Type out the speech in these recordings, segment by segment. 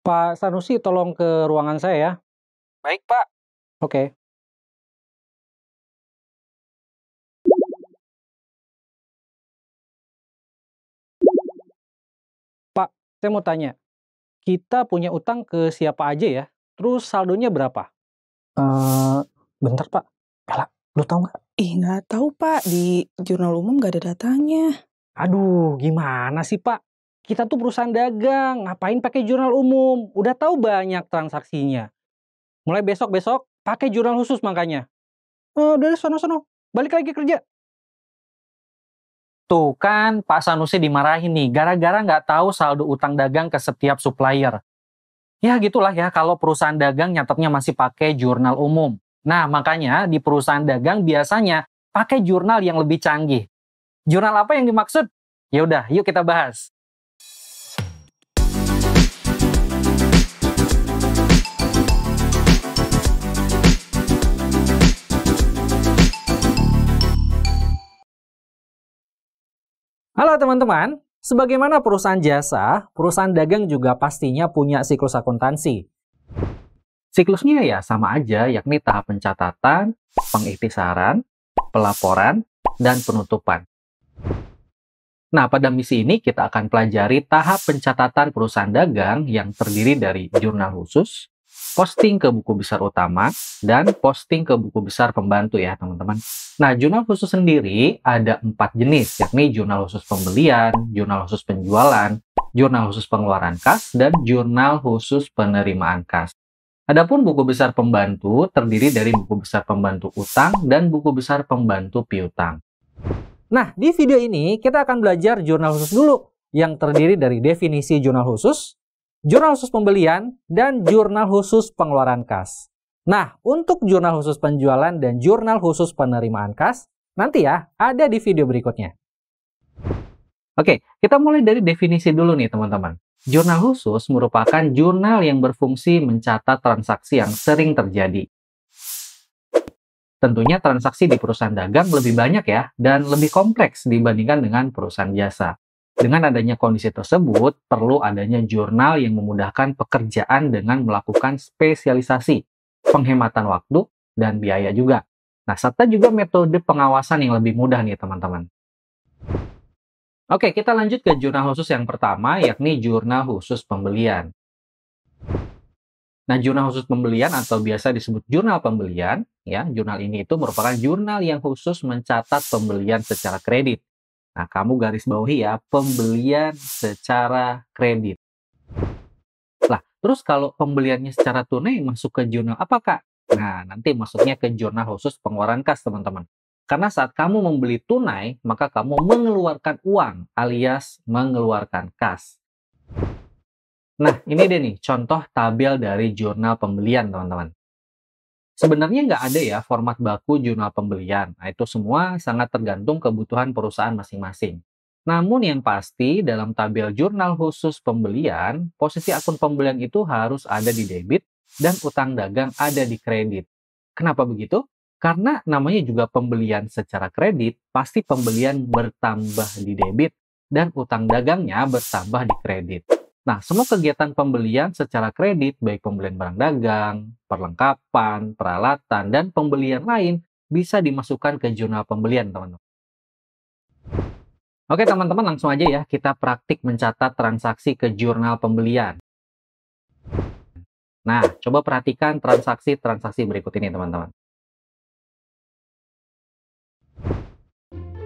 Pak Sanusi, tolong ke ruangan saya ya. Baik, Pak. Oke. Pak, saya mau tanya, kita punya utang ke siapa aja ya? Terus saldonya berapa? Bentar Pak. Bella, lu tahu nggak? Nggak tahu Pak, di jurnal umum nggak ada datanya. Aduh, gimana sih Pak? Kita tuh perusahaan dagang, ngapain pakai jurnal umum? Udah tahu banyak transaksinya. Mulai besok-besok, pakai jurnal khusus makanya. Udah sono-sono, balik lagi kerja. Tuh kan Pak Sanusi dimarahin nih, gara-gara nggak tahu saldo utang dagang ke setiap supplier. Ya gitulah ya, kalau perusahaan dagang nyatetnya masih pakai jurnal umum. Nah, makanya di perusahaan dagang biasanya pakai jurnal yang lebih canggih. Jurnal apa yang dimaksud? Ya udah, yuk kita bahas. Halo teman-teman, sebagaimana perusahaan jasa, perusahaan dagang juga pastinya punya siklus akuntansi. Siklusnya ya sama aja, yakni tahap pencatatan, pengiktisaran, pelaporan, dan penutupan. Nah, pada misi ini kita akan pelajari tahap pencatatan perusahaan dagang yang terdiri dari jurnal khusus, posting ke buku besar utama, dan posting ke buku besar pembantu ya teman-teman. Nah, jurnal khusus sendiri ada 4 jenis, yakni jurnal khusus pembelian, jurnal khusus penjualan, jurnal khusus pengeluaran kas, dan jurnal khusus penerimaan kas. Adapun buku besar pembantu terdiri dari buku besar pembantu utang dan buku besar pembantu piutang. Nah, di video ini kita akan belajar jurnal khusus dulu, yang terdiri dari definisi jurnal khusus pembelian, dan jurnal khusus pengeluaran kas. Nah, untuk jurnal khusus penjualan dan jurnal khusus penerimaan kas, nanti ya ada di video berikutnya. Oke, kita mulai dari definisi dulu nih teman-teman. Jurnal khusus merupakan jurnal yang berfungsi mencatat transaksi yang sering terjadi. Tentunya transaksi di perusahaan dagang lebih banyak ya, dan lebih kompleks dibandingkan dengan perusahaan jasa. Dengan adanya kondisi tersebut, perlu adanya jurnal yang memudahkan pekerjaan dengan melakukan spesialisasi, penghematan waktu, dan biaya juga. Nah, serta juga metode pengawasan yang lebih mudah nih teman-teman. Oke, kita lanjut ke jurnal khusus yang pertama, yakni jurnal khusus pembelian. Nah, jurnal khusus pembelian atau biasa disebut jurnal pembelian, ya, jurnal ini itu merupakan jurnal yang khusus mencatat pembelian secara kredit. Nah, kamu garis bawahi ya, pembelian secara kredit. Lah, terus kalau pembeliannya secara tunai masuk ke jurnal apa, Kak? Nah, nanti masuknya ke jurnal khusus pengeluaran kas, teman-teman. Karena saat kamu membeli tunai, maka kamu mengeluarkan uang alias mengeluarkan kas. Nah, ini deh nih, contoh tabel dari jurnal pembelian, teman-teman. Sebenarnya nggak ada ya format baku jurnal pembelian. Nah, itu semua sangat tergantung kebutuhan perusahaan masing-masing. Namun yang pasti, dalam tabel jurnal khusus pembelian, posisi akun pembelian itu harus ada di debit dan utang dagang ada di kredit. Kenapa begitu? Karena namanya juga pembelian secara kredit, pasti pembelian bertambah di debit dan utang dagangnya bertambah di kredit. Nah, semua kegiatan pembelian secara kredit, baik pembelian barang dagang, perlengkapan, peralatan, dan pembelian lain, bisa dimasukkan ke jurnal pembelian, teman-teman. Oke, teman-teman, langsung aja ya, kita praktik mencatat transaksi ke jurnal pembelian. Nah, coba perhatikan transaksi-transaksi berikut ini, teman-teman.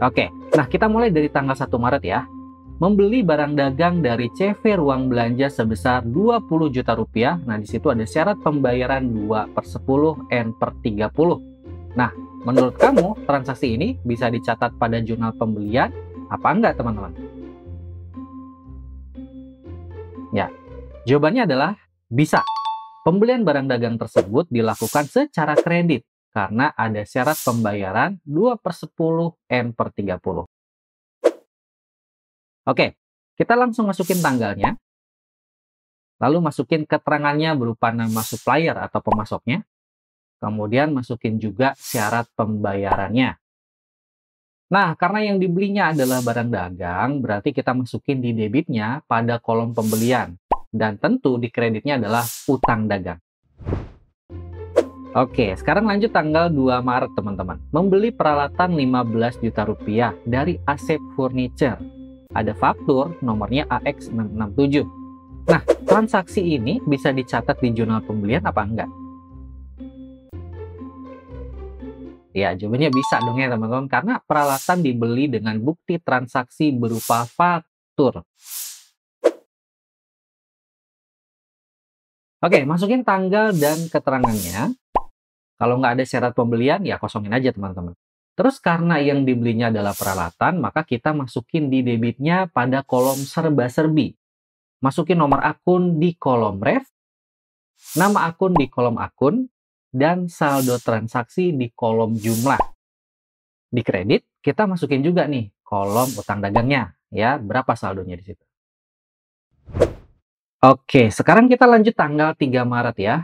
Oke, nah kita mulai dari tanggal 1 Maret ya. Membeli barang dagang dari CV Ruang Belanja sebesar 20 juta rupiah. Nah, di situ ada syarat pembayaran 2/10 N/30. Nah, menurut kamu transaksi ini bisa dicatat pada jurnal pembelian apa enggak, teman-teman? Ya, jawabannya adalah bisa. Pembelian barang dagang tersebut dilakukan secara kredit karena ada syarat pembayaran 2/10 N/30. Oke, kita langsung masukin tanggalnya, lalu masukin keterangannya berupa nama supplier atau pemasoknya, kemudian masukin juga syarat pembayarannya. Nah, karena yang dibelinya adalah barang dagang, berarti kita masukin di debitnya pada kolom pembelian. dan tentu di kreditnya adalah utang dagang. Oke, sekarang lanjut tanggal 2 Maret teman-teman. Membeli peralatan 15 juta rupiah dari Asep Furniture. Ada faktur nomornya AX667. Nah, transaksi ini bisa dicatat di jurnal pembelian apa enggak? Ya, jawabannya bisa dong ya teman-teman, karena peralatan dibeli dengan bukti transaksi berupa faktur. Oke, masukin tanggal dan keterangannya. Kalau nggak ada syarat pembelian, ya kosongin aja teman-teman. Terus karena yang dibelinya adalah peralatan, maka kita masukin di debitnya pada kolom serba-serbi. Masukin nomor akun di kolom ref, nama akun di kolom akun, dan saldo transaksi di kolom jumlah. Di kredit, kita masukin juga nih kolom utang dagangnya, ya, berapa saldonya di situ. Oke, sekarang kita lanjut tanggal 3 Maret ya.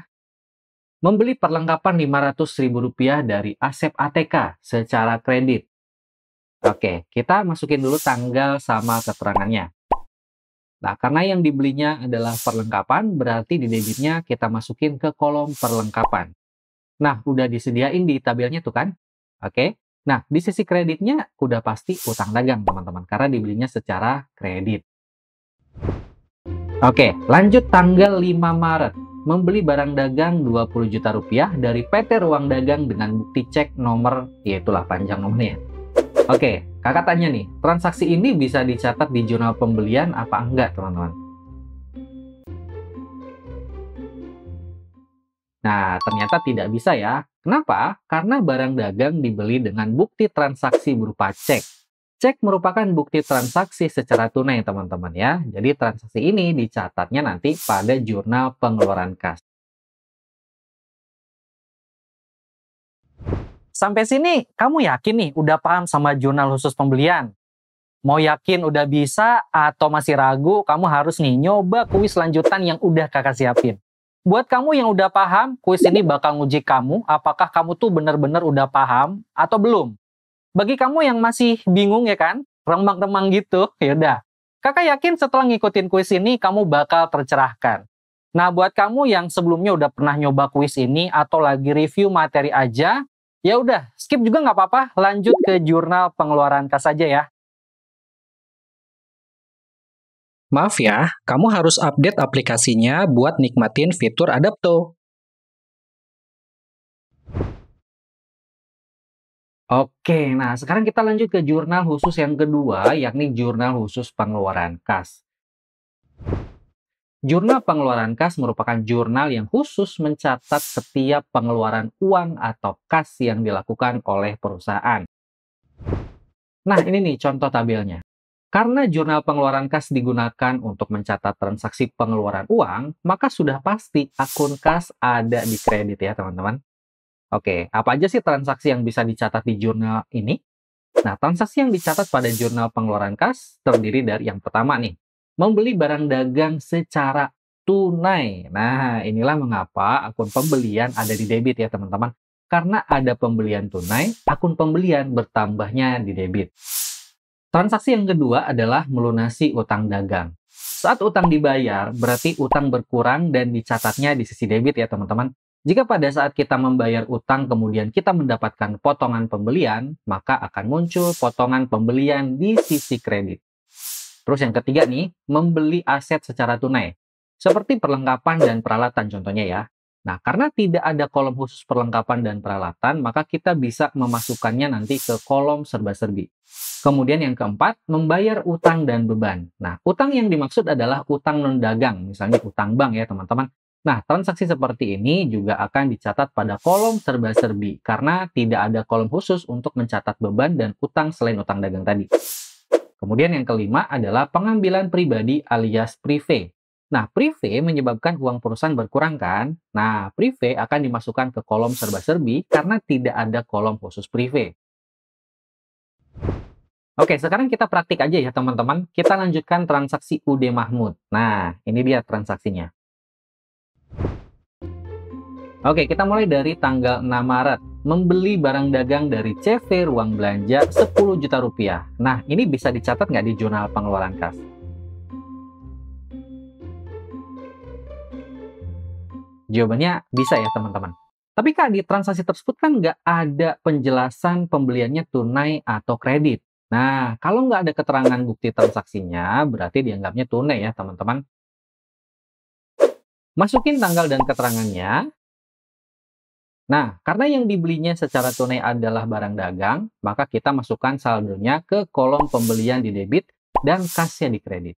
Membeli perlengkapan Rp500.000 dari Asep ATK secara kredit. Oke, kita masukin dulu tanggal sama keterangannya. Nah, karena yang dibelinya adalah perlengkapan, berarti di debitnya kita masukin ke kolom perlengkapan. Nah, udah disediain di tabelnya tuh kan? Oke. Nah, di sisi kreditnya udah pasti utang dagang, teman-teman, karena dibelinya secara kredit. Oke, lanjut tanggal 5 Maret. Membeli barang dagang Rp20 juta dari PT Ruang Dagang dengan bukti cek nomor, yaitulah panjang nomornya. Oke, kakak tanya nih, transaksi ini bisa dicatat di jurnal pembelian apa enggak, teman-teman? Nah, ternyata tidak bisa ya. Kenapa? Karena barang dagang dibeli dengan bukti transaksi berupa cek. Cek merupakan bukti transaksi secara tunai, teman-teman ya. Jadi transaksi ini dicatatnya nanti pada jurnal pengeluaran kas. Sampai sini, kamu yakin nih udah paham sama jurnal khusus pembelian? Mau yakin udah bisa atau masih ragu, kamu harus nih nyoba kuis lanjutan yang udah kakak siapin. Buat kamu yang udah paham, kuis ini bakal nguji kamu apakah kamu tuh bener-bener udah paham atau belum. Bagi kamu yang masih bingung ya kan, remang-remang gitu, yaudah. Kakak yakin setelah ngikutin kuis ini, kamu bakal tercerahkan. Nah, buat kamu yang sebelumnya udah pernah nyoba kuis ini atau lagi review materi aja, ya udah, skip juga nggak apa-apa, lanjut ke jurnal pengeluaran kas aja ya. Maaf ya, kamu harus update aplikasinya buat nikmatin fitur Adapto. Oke, nah sekarang kita lanjut ke jurnal khusus yang kedua, yakni jurnal khusus pengeluaran kas. Jurnal pengeluaran kas merupakan jurnal yang khusus mencatat setiap pengeluaran uang atau kas yang dilakukan oleh perusahaan. Nah, ini nih contoh tabelnya. Karena jurnal pengeluaran kas digunakan untuk mencatat transaksi pengeluaran uang, maka sudah pasti akun kas ada di kredit ya, teman-teman. Oke, apa aja sih transaksi yang bisa dicatat di jurnal ini? Nah, transaksi yang dicatat pada jurnal pengeluaran kas terdiri dari yang pertama nih, membeli barang dagang secara tunai. Nah, inilah mengapa akun pembelian ada di debit ya, teman-teman. Karena ada pembelian tunai, akun pembelian bertambahnya di debit. Transaksi yang kedua adalah melunasi utang dagang. Saat utang dibayar, berarti utang berkurang dan dicatatnya di sisi debit ya, teman-teman. Jika pada saat kita membayar utang kemudian kita mendapatkan potongan pembelian, maka akan muncul potongan pembelian di sisi kredit. Terus yang ketiga nih, membeli aset secara tunai. Seperti perlengkapan dan peralatan contohnya ya. Nah, karena tidak ada kolom khusus perlengkapan dan peralatan, maka kita bisa memasukkannya nanti ke kolom serba-serbi. Kemudian yang keempat, membayar utang dan beban. Nah, utang yang dimaksud adalah utang non-dagang, misalnya utang bank ya teman-teman. Nah, transaksi seperti ini juga akan dicatat pada kolom serba-serbi karena tidak ada kolom khusus untuk mencatat beban dan utang selain utang dagang tadi. Kemudian yang kelima adalah pengambilan pribadi alias privé. Nah, privé menyebabkan uang perusahaan berkurang kan? Nah, privé akan dimasukkan ke kolom serba-serbi karena tidak ada kolom khusus privé. Oke, sekarang kita praktik aja ya teman-teman. Kita lanjutkan transaksi UD Mahmud. Nah, ini dia transaksinya. Oke, kita mulai dari tanggal 6 Maret. Membeli barang dagang dari CV Ruang Belanja 10 juta rupiah. Nah, ini bisa dicatat nggak di jurnal pengeluaran kas? Jawabannya bisa ya teman-teman. Tapi Kak, di transaksi tersebut kan nggak ada penjelasan pembeliannya tunai atau kredit. Nah, kalau nggak ada keterangan bukti transaksinya, berarti dianggapnya tunai ya teman-teman. Masukin tanggal dan keterangannya. Nah, karena yang dibelinya secara tunai adalah barang dagang, maka kita masukkan saldonya ke kolom pembelian di debit dan kasnya di kredit.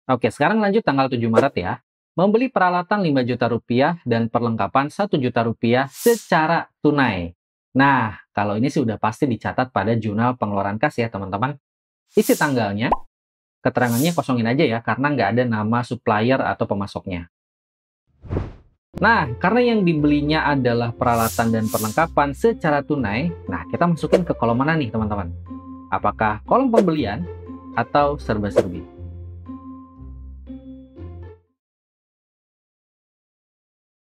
Oke, sekarang lanjut tanggal 7 Maret ya. Membeli peralatan 5 juta rupiah dan perlengkapan 1 juta rupiah secara tunai. Nah, kalau ini sih udah pasti dicatat pada jurnal pengeluaran kas ya teman-teman. Isi tanggalnya, keterangannya kosongin aja ya, karena nggak ada nama supplier atau pemasoknya. Nah, karena yang dibelinya adalah peralatan dan perlengkapan secara tunai, nah kita masukin ke kolom mana nih teman-teman? Apakah kolom pembelian atau serba-serbi?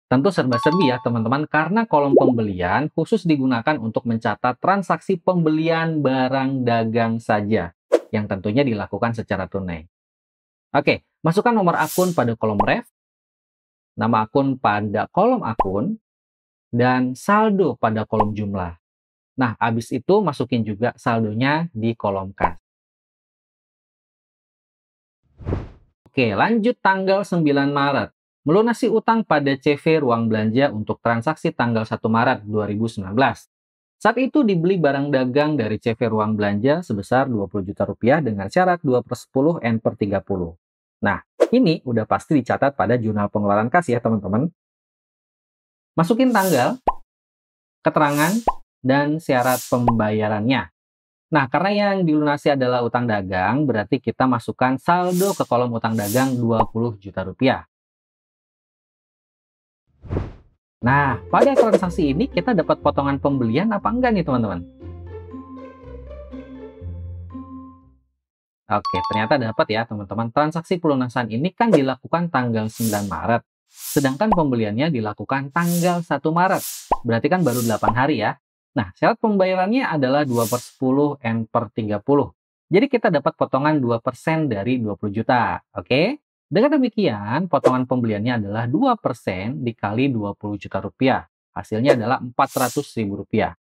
Tentu serba-serbi ya teman-teman, karena kolom pembelian khusus digunakan untuk mencatat transaksi pembelian barang dagang saja, yang tentunya dilakukan secara tunai. Oke, masukkan nomor akun pada kolom ref, nama akun pada kolom akun, dan saldo pada kolom jumlah. Nah, habis itu masukin juga saldonya di kolom kas. Oke, lanjut tanggal 9 Maret. Melunasi utang pada CV Ruang Belanja untuk transaksi tanggal 1 Maret 2019. Saat itu dibeli barang dagang dari CV Ruang Belanja sebesar 20 juta rupiah dengan syarat 2/10 N/30. Nah, ini udah pasti dicatat pada jurnal pengeluaran kas ya teman-teman. Masukin tanggal, keterangan, dan syarat pembayarannya. Nah, karena yang dilunasi adalah utang dagang, berarti kita masukkan saldo ke kolom utang dagang 20 juta rupiah. Nah, pada transaksi ini kita dapat potongan pembelian apa enggak nih teman-teman? Oke, ternyata dapat ya teman-teman. Transaksi pelunasan ini kan dilakukan tanggal 9 Maret. Sedangkan pembeliannya dilakukan tanggal 1 Maret. Berarti kan baru 8 hari ya. Nah, syarat pembayarannya adalah 2/10 N/30. Jadi kita dapat potongan 2% dari 20 juta. Oke? Dengan demikian, potongan pembeliannya adalah 2% dikali 20 juta rupiah. Hasilnya adalah 400 ribu rupiah.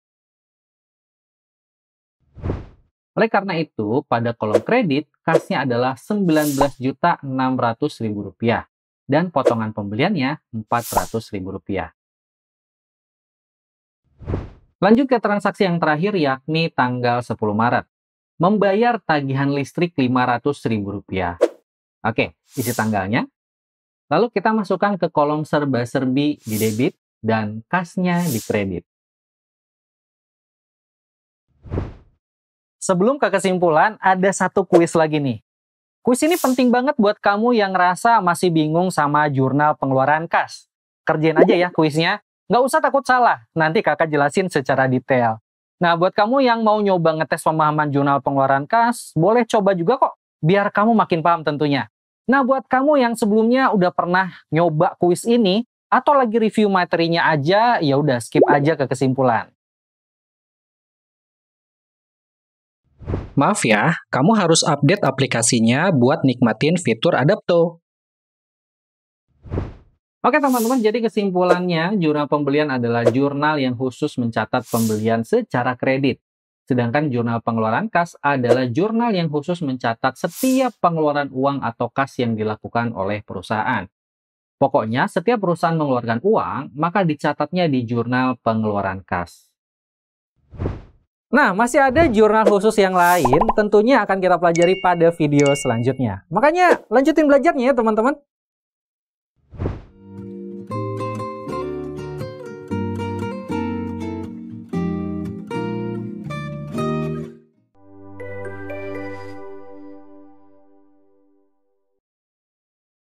Oleh karena itu, pada kolom kredit, kasnya adalah 19.600.000 rupiah. Dan potongan pembeliannya 400 ribu rupiah. Lanjut ke transaksi yang terakhir, yakni tanggal 10 Maret. Membayar tagihan listrik 500 ribu rupiah. Oke, isi tanggalnya. Lalu kita masukkan ke kolom serba-serbi di debit dan kasnya di kredit. Sebelum ke kesimpulan, ada satu kuis lagi nih. Kuis ini penting banget buat kamu yang ngerasa masih bingung sama jurnal pengeluaran kas. Kerjain aja ya kuisnya. Nggak usah takut salah, nanti kakak jelasin secara detail. Nah, buat kamu yang mau nyoba ngetes pemahaman jurnal pengeluaran kas, boleh coba juga kok. Biar kamu makin paham tentunya. Nah, buat kamu yang sebelumnya udah pernah nyoba kuis ini, atau lagi review materinya aja, ya udah skip aja ke kesimpulan. Maaf ya, kamu harus update aplikasinya buat nikmatin fitur Adapto. Oke teman-teman, jadi kesimpulannya, jurnal pembelian adalah jurnal yang khusus mencatat pembelian secara kredit. Sedangkan jurnal pengeluaran kas adalah jurnal yang khusus mencatat setiap pengeluaran uang atau kas yang dilakukan oleh perusahaan. Pokoknya, setiap perusahaan mengeluarkan uang, maka dicatatnya di jurnal pengeluaran kas. Nah, masih ada jurnal khusus yang lain, tentunya akan kita pelajari pada video selanjutnya. Makanya, lanjutin belajarnya ya teman-teman.